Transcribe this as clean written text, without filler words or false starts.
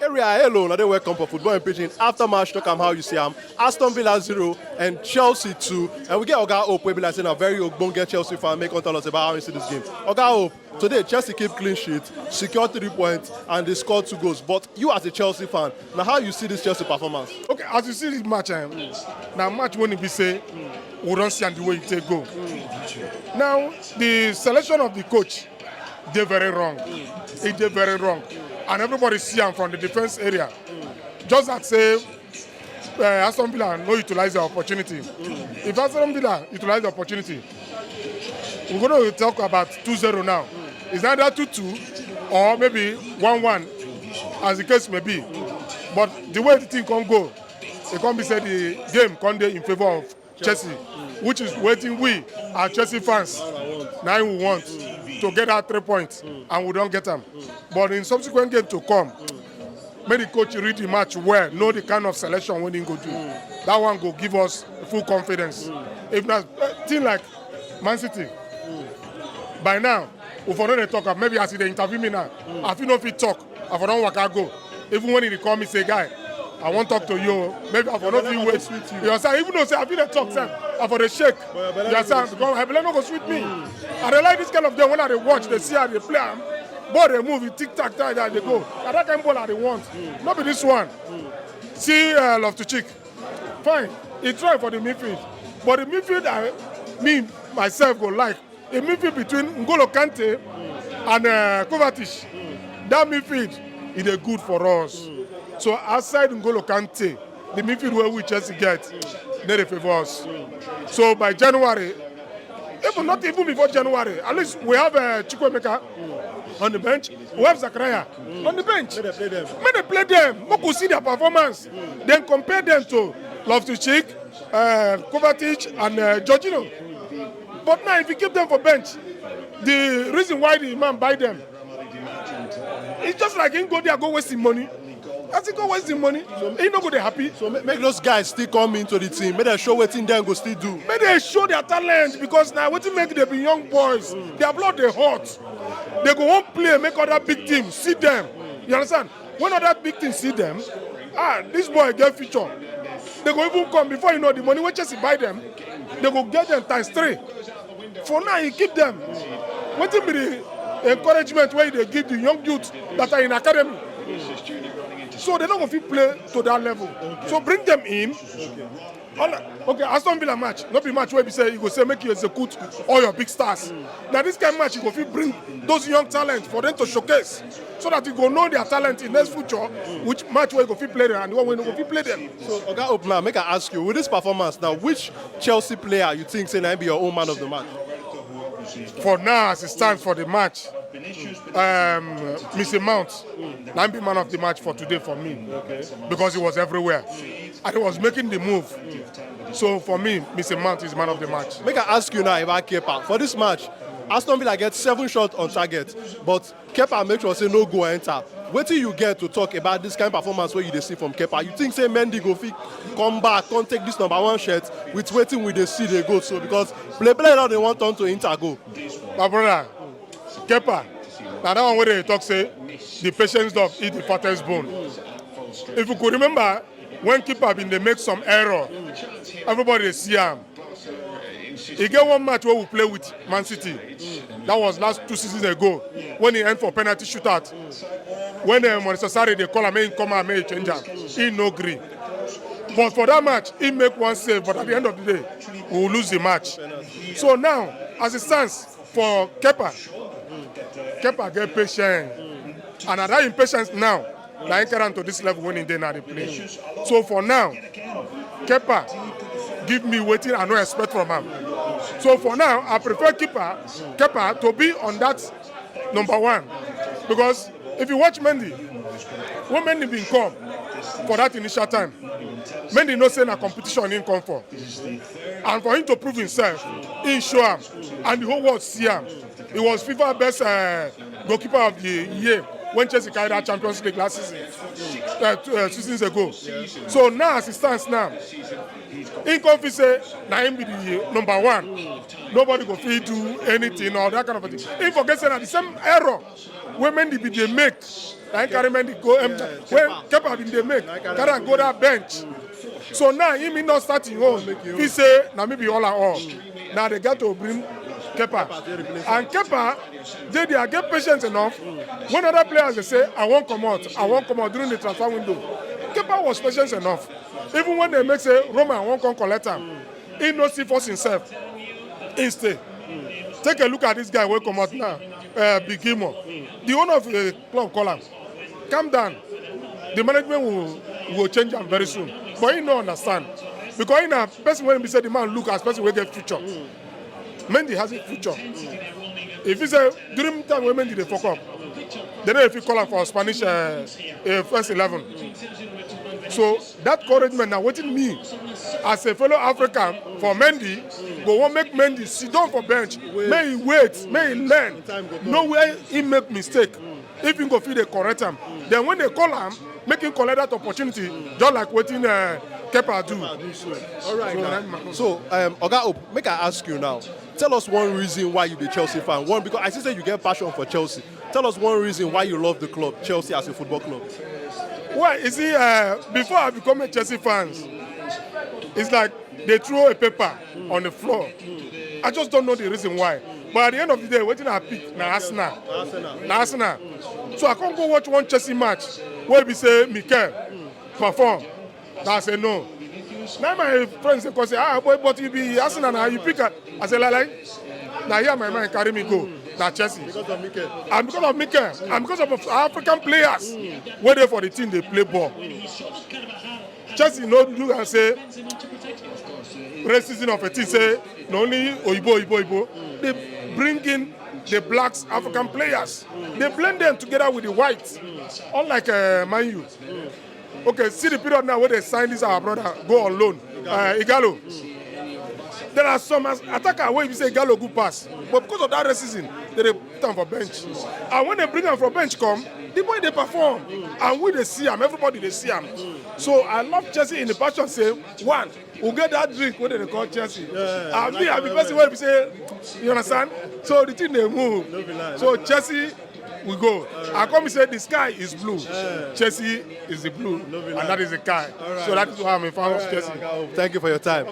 Area hello, now they welcome for football and Pidgin. After match, talk am how you see am. Aston Villa 0 and Chelsea 2. And we get Oga Hope, we be like saying a very ogbonge Chelsea fan, make us tell us about how you see this game. Oga Hope, today Chelsea keep clean sheet, secure 3 points, and they scored 2 goals. But you as a Chelsea fan, now how you see this Chelsea performance? Okay, as you see this match, now match when it be say, we don't see the way it take go. Now, the selection of the coach, they very wrong. It did very wrong. And everybody see him from the defense area. Just that say, Aston Villa no utilize the opportunity. If Aston Villa utilize the opportunity, we're going to talk about 2-0 now. It's either 2-2 or maybe 1-1, as the case may be. But the way the thing can go, it can be said the game can be in favor of Chelsea, which is waiting we, our Chelsea fans, now we want to get our 3 points, and we don't get them. But in subsequent game to come, may the coach read the match well, know the kind of selection when he go do. That one go give us full confidence. If not, thing like Man City, by now, if I don't talk, maybe as they interview me now, I feel no fit talk, if I don't work, I go. Even when he call me, say, guy, I want to talk to you. Maybe I not feel wait. You understand? Even though say I feel the talk, say I for the shake. You understand? Because I believe no go sweet me. I don't like this kind of game when I watch, they see how they play. Ball they move, tick tack, they go. And that kind of ball I want. Not be this one. See, love to chick. Fine. He tried for the midfield, but the midfield me myself go like the midfield between N'Golo Kante and Kovacic. That midfield is a good for us. So outside N'Golo Kante, the midfield where we Chelsea get, they favor us. So by January, even not even before January, at least we have Chukwuemeka on the bench. We have Zakaria on the bench. May they play them. We could see their performance. Then compare them to Loftus-Cheek, Kovacic, and Jorginho. But now if you keep them for bench, the reason why the man buy them, it's just like he go there go wasting money. As he go wasting money, he no go there happy. So make those guys still come into the team. Make them show what thing them go still do. Make they show their talent because now what make them be young boys. Their blood they hot. They go on play, make other big teams see them. You understand? When other big teams see them, this boy get future. They go even come before you know the money when Chelsea buy them. They go get them times 3. For now, you keep them. What be the encouragement where they give the young youths that are in academy? So they don't go fit play to that level. So bring them in. Okay, Aston Villa match. Not be match where you say you go say make you execute all your big stars. Now this kind of match you go fit bring those young talents for them to showcase, so that you go know their talent in next future. Which match where you go fit play them and the one where you go fit play them. So Oga Hope now, make I ask you, with this performance now, which Chelsea player you think say now be your own man of the match? For now, as it stands for the match, Mr. Mount, now be man of the match for today for me, because he was everywhere and he was making the move. So for me, Mr. Mount is man of the match. Make I ask you now about Kepa. For this match, Aston Villa gets 7 shots on target, but Kepa make sure say no go enter. What do you get to talk about this kind of performance where you see from Kepa? You think say Mendy go fit come back, come take this #1 shirt with waiting with the see they go so because play now they want turn to Inter go. My brother, Kepa, now that one where they talk say the patience dog eat the fattest bone. If you could remember when Kepa been they make some error, everybody see him. He get one match where we play with Man City. That was last 2 seasons ago when he went for penalty shootout. When Manchester Sarri they call him, he come and make change him. He no agree. But for that match, he make one save. But at the end of the day, we will lose the match. So now, as it stands for Kepa get patient, and at that impatience now, I carry on to this level when he did not play. So for now, Kepa give me waiting I no expect from him. So for now, I prefer Kepa to be on that #1. Because if you watch Mendy, when Mendy been come for that initial time, Mendy no say a competition in come for. And for him to prove himself, he show him. And the whole world see him. He was FIFA best goalkeeper of the year when Chelsea carried that Champions League last season, 2 seasons ago. So now as it stands now, in confidence say na him be the #1. Nobody go fit do anything or that kind of a thing. He forget say na the same error when Mendy be they make, I carry Mendy go when Kepa be they make, carry and go that bench. So now he may not starting home. He say, now maybe all are all. Now they got to bring Kepa. And Kepa, they get patience enough. When other players they say, I won't come out during the transfer window. Kepa was patient enough. Even when they make say, Roman won't come collect him. He no see force himself. He stay. Take a look at this guy who come out now. Pidgin. The owner of the club call him. Calm down. The management will change him very soon. But he don't understand. Because in a person when we say the man look as person will get future. Mendy has a future. If he say during time when Mendy they fuck up, then if you call him for Spanish first 11. So that encouragement now waiting me as a fellow African for Mendy, but won't make Mendy sit down for bench. May he wait, may he learn. No way he make mistake. If he go feel they correct him, then when they call him, make him collect that opportunity, just like waiting Kepa do. All right. So Oga Hope, make I ask you now. Tell us one reason why you the Chelsea fan. One, because I see that you get passion for Chelsea. Tell us one reason why you love the club, Chelsea as a football club. Well, you see, before I become a Chelsea fan, it's like they throw a paper on the floor. I just don't know the reason why. But at the end of the day, waiting I pick na Arsenal. So I can't go watch one Chelsea match where we say Mikel perform. I say no. Now my friends say, boy, but you be Arsenal now, you pick it. I say like, now here my mind carry me go. Now Chelsea. Because of Mikel. And because of Mikel. And because of African players. Whether for the team they play ball. Chelsea no look and say racism of a team say not only Oyibo. They bring in the blacks African players. They blend them together with the whites. Unlike Man U. Okay, see the period now where they sign this our brother go on loan. Igalo. There are some attackers where you say Igalo good pass. But because of that racism, they put him for bench. And when they bring him for bench come, the boy they perform. And we they see him, everybody they see him. So I love Chelsea in the passion say, one, we'll get that drink what they call Chelsea. I'll be the person where we say, you understand? So the thing they move. So Chelsea we go. I come and say the sky is blue. Chelsea is the blue. And that is the sky. So that is why I'm a fan of Chelsea. Thank you for your time.